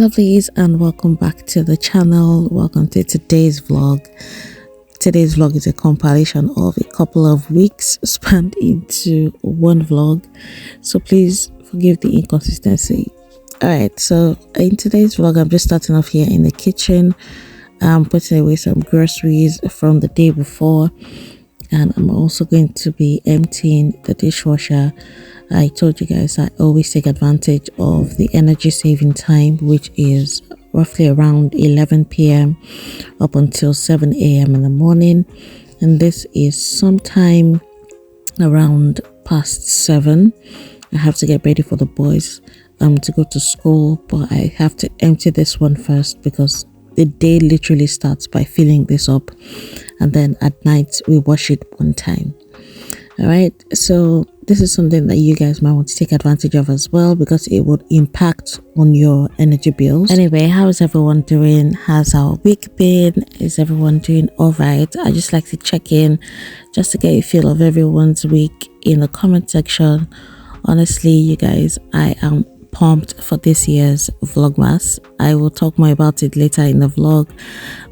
lovelies, and welcome back to the channel. Welcome to today's vlog. Today's vlog is a compilation of a couple of weeks spanned into one vlog, so please forgive the inconsistency. Alright, so in today's vlog I'm just starting off here in the kitchen. I'm putting away some groceries from the day before, and I'm also going to be emptying the dishwasher. I told you guys I always take advantage of the energy saving time, which is roughly around 11 p.m. up until 7 a.m. in the morning, and this is sometime around past 7. I have to get ready for the boys to go to school, but I have to empty this one first because the day literally starts by filling this up, and then at night we wash it one time. All right, so this is something that you guys might want to take advantage of as well, because it would impact on your energy bills. Anyway, how is everyone doing? How's our week been? Is everyone doing all right? I just like to check in just to get a feel of everyone's week in the comment section. Honestly, you guys, I am pumped for this year's vlogmas. I will talk more about it later in the vlog,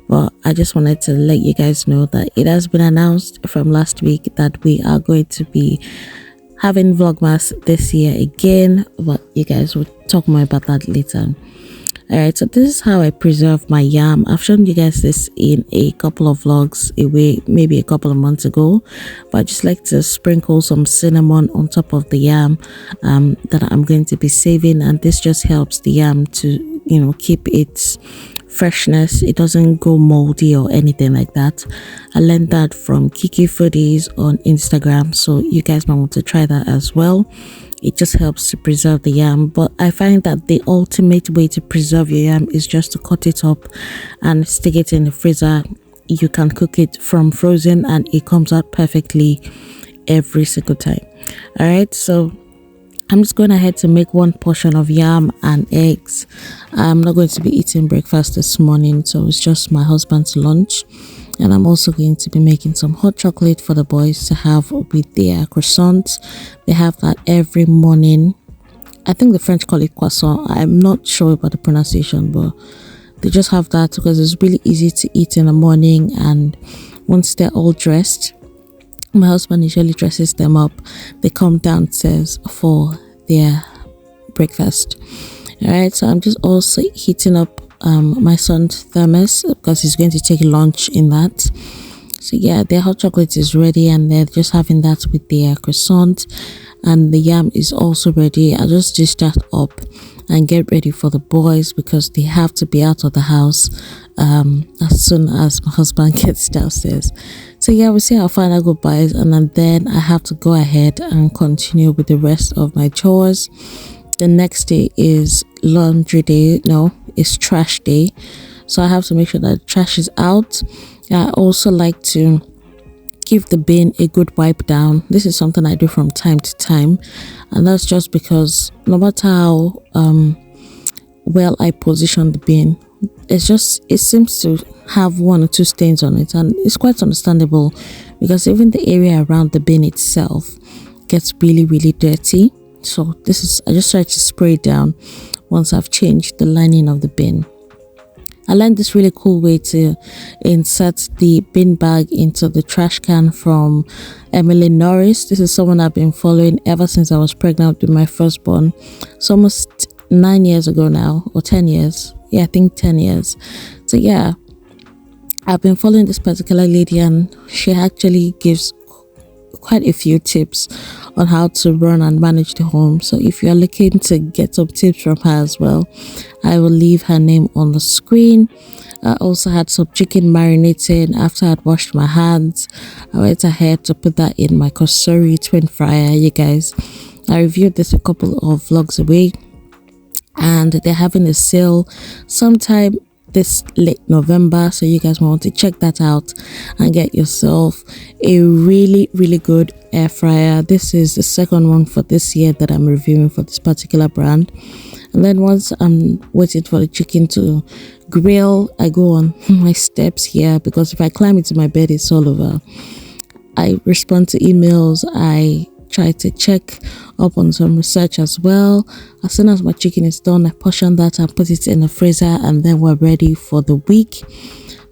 but I just wanted to let you guys know that it has been announced from last week that we are going to be having vlogmas this year again, but you guys will talk more about that later. All right, so this is how I preserve my yam. I've shown you guys this in a couple of vlogs away, maybe a couple of months ago, but I just like to sprinkle some cinnamon on top of the yam that I'm going to be saving, and this just helps the yam to, you know, keep its freshness. It doesn't go moldy or anything like that. I learned that from Kiki Foodies on Instagram, so you guys might want to try that as well. It just helps to preserve the yam, but I find that the ultimate way to preserve your yam is just to cut it up and stick it in the freezer. You can cook it from frozen and it comes out perfectly every single time. All right, so I'm just going ahead to make one portion of yam and eggs. I'm not going to be eating breakfast this morning, so it's just my husband's lunch. And I'm also going to be making some hot chocolate for the boys to have with their croissants. They have that every morning. I think the French call it croissant. I'm not sure about the pronunciation, but they just have that because it's really easy to eat in the morning. And once they're all dressed, my husband usually dresses them up. They come downstairs for their breakfast. All right, so I'm just also heating up my son's thermos because he's going to take lunch in that. So yeah, their hot chocolate is ready and they're just having that with their croissant, and the yam is also ready. I just dish that up and get ready for the boys because they have to be out of the house as soon as my husband gets downstairs. So yeah, we'll see how far that goodbyes, and then I have to go ahead and continue with the rest of my chores. The next day is laundry day. No, it's trash day, so I have to make sure that the trash is out. I also like to give the bin a good wipe down. This is something I do from time to time, and that's just because no matter how well I position the bin, it seems to have one or two stains on it, and it's quite understandable because even the area around the bin itself gets really dirty. So I just try to spray it down once I've changed the lining of the bin. I learned this really cool way to insert the bin bag into the trash can from Emily Norris. This is someone I've been following ever since I was pregnant with my firstborn. It's almost 9 years ago now, or 10 years. Yeah, I think 10 years. So yeah, I've been following this particular lady, and she actually gives quite a few tips on how to run and manage the home. So if you're looking to get some tips from her as well, I will leave her name on the screen. I also had some chicken marinating after I'd washed my hands. I went ahead to put that in my Kosori twin fryer. You guys, I reviewed this a couple of vlogs away, and they're having a sale sometime this late November, so you guys want to check that out and get yourself a really good air fryer. This is the second one for this year that I'm reviewing for this particular brand. And then once I'm waiting for the chicken to grill, I go on my steps here because if I climb into my bed, it's all over. I respond to emails, I try to check up on some research as well. As soon as my chicken is done, I portion that and put it in the freezer, and then we're ready for the week.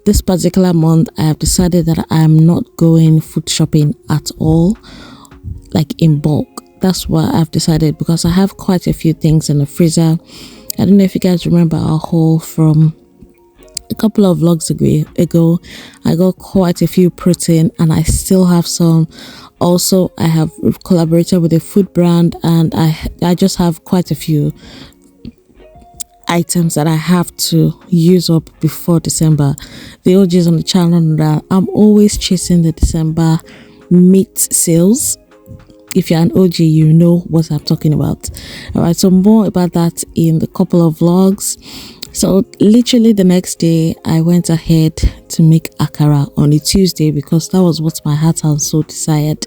This particular month, I have decided that I'm not going food shopping at all, like in bulk. That's what I've decided, because I have quite a few things in the freezer. I don't know if you guys remember our haul from a couple of vlogs ago. I got quite a few protein, and I still have some. Also, I have collaborated with a food brand, and I just have quite a few items that I have to use up before December. The OGs on the channel know that I'm always chasing the December meat sales. If you're an OG, you know what I'm talking about. All right, so more about that in the couple of vlogs. So literally the next day, I went ahead to make akara on a Tuesday, because that was what my heart and soul desired.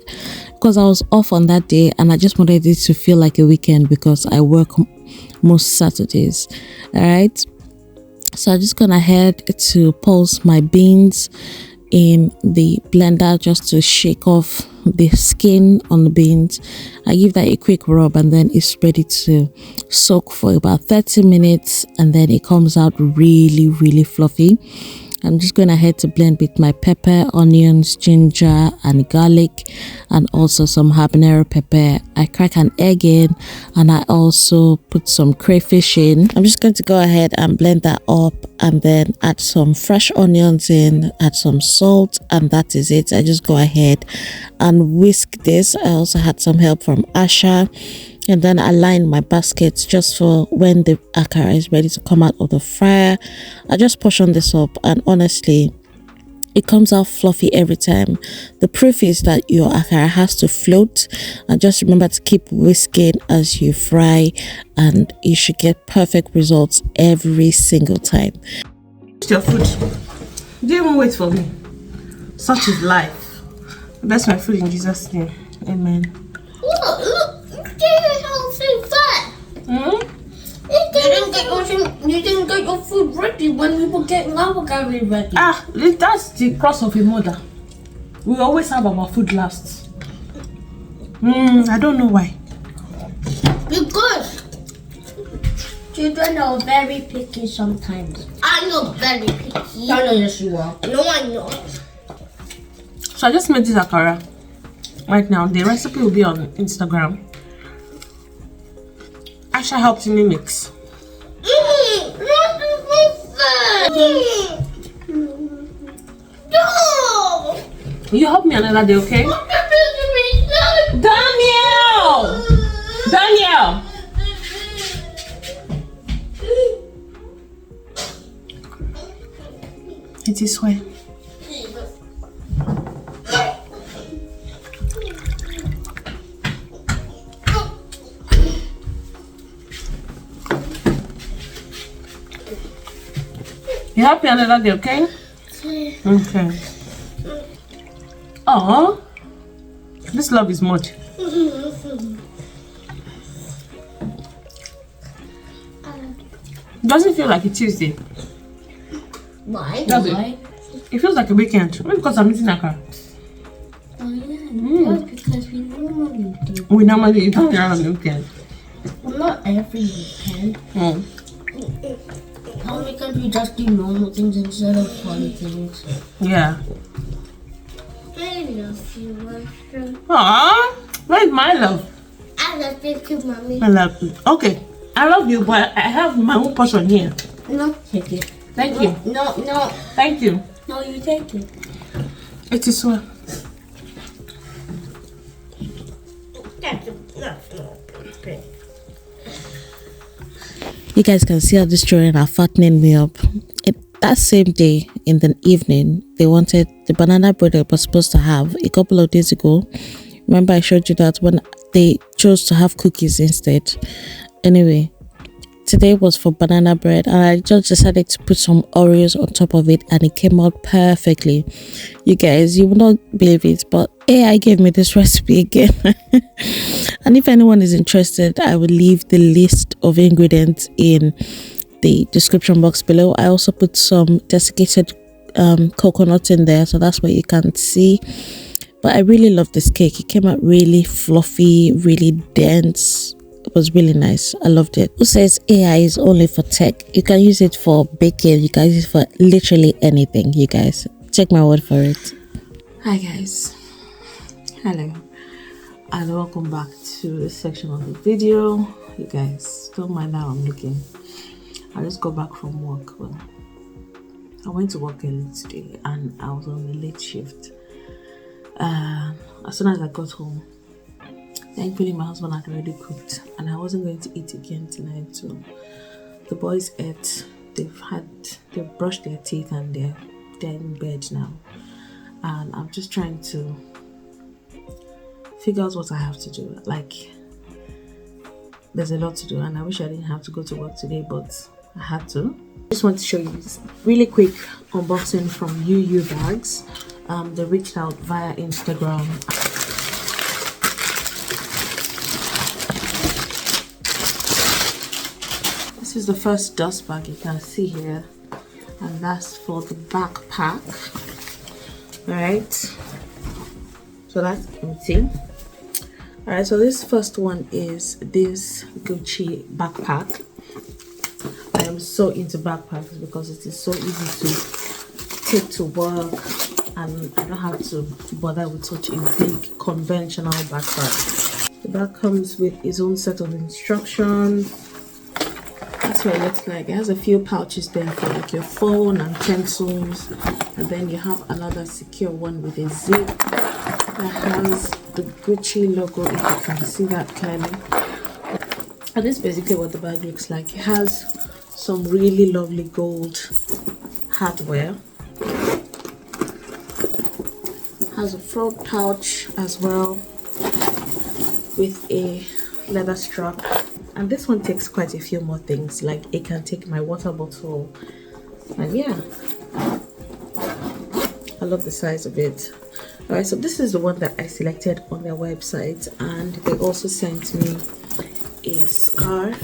Because I was off on that day, and I just wanted it to feel like a weekend, because I work most Saturdays. All right, so I just gone ahead to pulse my beans in the blender just to shake off the skin on the beans. I give that a quick rub, and then it's ready to soak for about 30 minutes, and then it comes out really fluffy. I'm just going ahead to blend with my pepper, onions, ginger and garlic, and also some habanero pepper. I crack an egg in, and I also put some crayfish in. I'm just going to go ahead and blend that up, and then add some fresh onions in, add some salt, and that is it. I just go ahead and whisk this. I also had some help from Asha. And then I line my baskets just for when the akara is ready to come out of the fryer. I just portion this up, and honestly, it comes out fluffy every time. The proof is that your akara has to float, and just remember to keep whisking as you fry, and you should get perfect results every single time. It's your food. You didn't even wait for me. Such is life. Bless my food in Jesus' name. Amen. Look. You didn't get your food ready when we were getting our curry ready. That's the cross of a mother. We always have our food last. I don't know why. Because children are very picky sometimes. I'm not very picky. I know, yes you are. No, I'm not. So I just made this akara right now. The recipe will be on Instagram. Asha helped me mix. No! You help me another day, okay? Daniel! Daniel! It is well. You help me another day, okay? Okay. Oh, this love is much. Doesn't feel like a Tuesday. Why? Does it? It feels like a weekend. Maybe because I'm eating akara. Oh yeah, that's because we normally do. We normally eat akara on the weekend. Well, not every weekend. Oh. Some weekends we just do normal things instead of fun things. Yeah. I love you, Master. Aww, where's my love? I love you too, Mommy. I love you. Okay, I love you, but I have my own portion here. No, take it. Thank you. No. Thank you. No, you take it. It is well. That's okay. You guys can see how these children are fattening me up. That same day in the evening, they wanted the banana bread I was supposed to have a couple of days ago. Remember I showed you that when they chose to have cookies instead. Anyway, today was for banana bread, and I just decided to put some Oreos on top of it, and it came out perfectly. You guys, you will not believe it, but AI gave me this recipe again. And if anyone is interested, I will leave the list of ingredients in the description box below. I also put some desiccated coconut in there, so that's what you can see. But I really love this cake. It came out really fluffy, really dense. It was really nice. I loved it. Who says AI is only for tech? You can use it for baking. You can use it for literally anything, you guys. Take my word for it. Hi guys. Hello. And welcome back to this section of the video. You guys, don't mind how I'm looking. I just got back from work. Well, I went to work early today and I was on a late shift. As soon as I got home, thankfully my husband had already cooked and I wasn't going to eat again tonight. So the boys ate. They've brushed their teeth and they're in bed now. And I'm just trying to figure out what I have to do. Like, there's a lot to do and I wish I didn't have to go to work today, but I had to. I just want to show you this really quick unboxing from Uubags. They reached out via Instagram. This is the first dust bag you can see here, and that's for the backpack. Alright, so that's empty. Alright, so this first one is this Gucci backpack. I am so into backpacks because it is so easy to take to work and I don't have to bother with such a big conventional backpack. The bag comes with its own set of instructions. That's what it looks like. It has a few pouches there for like your phone and pencils, and then you have another secure one with a zip that has the Gucci logo, if you can see that clearly. And this is basically what the bag looks like. It has some really lovely gold hardware. Has a front pouch as well with a leather strap. And this one takes quite a few more things, like it can take my water bottle, and yeah, I love the size of it. Alright, so this is the one that I selected on their website, and they also sent me a scarf.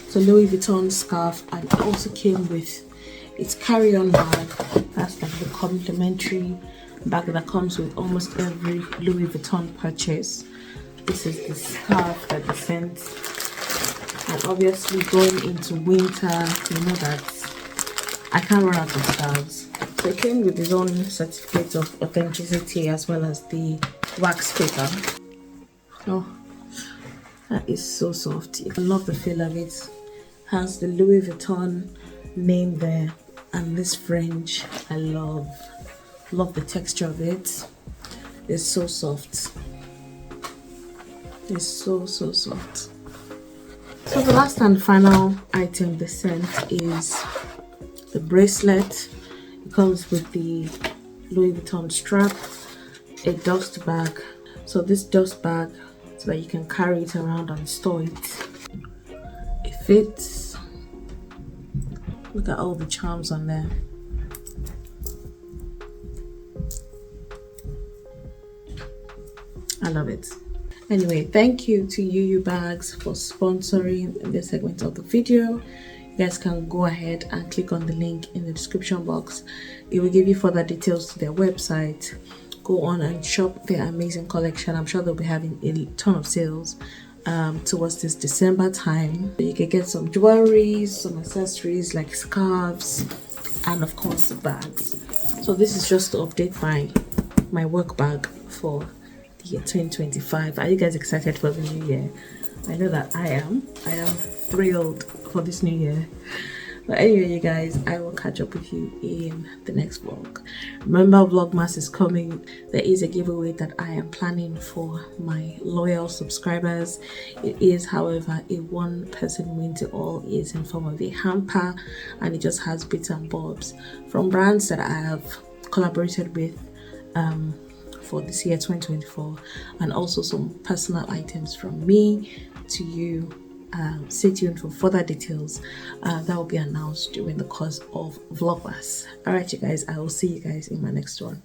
It's a Louis Vuitton scarf, and it also came with its carry-on bag. That's like the complimentary bag that comes with almost every Louis Vuitton purchase. This is the scarf that they sent. And obviously going into winter, you know that I can't run out of scarves. So it came with its own certificate of authenticity as well as the wax paper. Oh, that is so soft. I love the feel of it. Has the Louis Vuitton name there and this fringe. I love the texture of it. It's so soft. It's so soft. So the last and final item they sent is the bracelet. It comes with the Louis Vuitton strap, a dust bag. So this dust bag, so that you can carry it around and store it. It fits. Look at all the charms on there. I love it. Anyway, thank you to Uubags for sponsoring this segment of the video. You guys can go ahead and click on the link in the description box. It will give you further details to their website. Go on and shop their amazing collection. I'm sure they'll be having a ton of sales towards this December time. You can get some jewelry, some accessories like scarves, and of course the bags. So this is just to update my work bag for year 2025. Are you guys excited for the new year? I know that I am thrilled for this new year. But anyway, you guys, I will catch up with you in the next vlog. Remember, vlogmas is coming. There is a giveaway that I am planning for my loyal subscribers. It is, however, a one-person win to all. Is in form of a hamper, and it just has bits and bobs from brands that I have collaborated with for this year 2024, and also some personal items from me to you. Stay tuned for further details that will be announced during the course of vlogmas. All right, you guys, I will see you guys in my next one.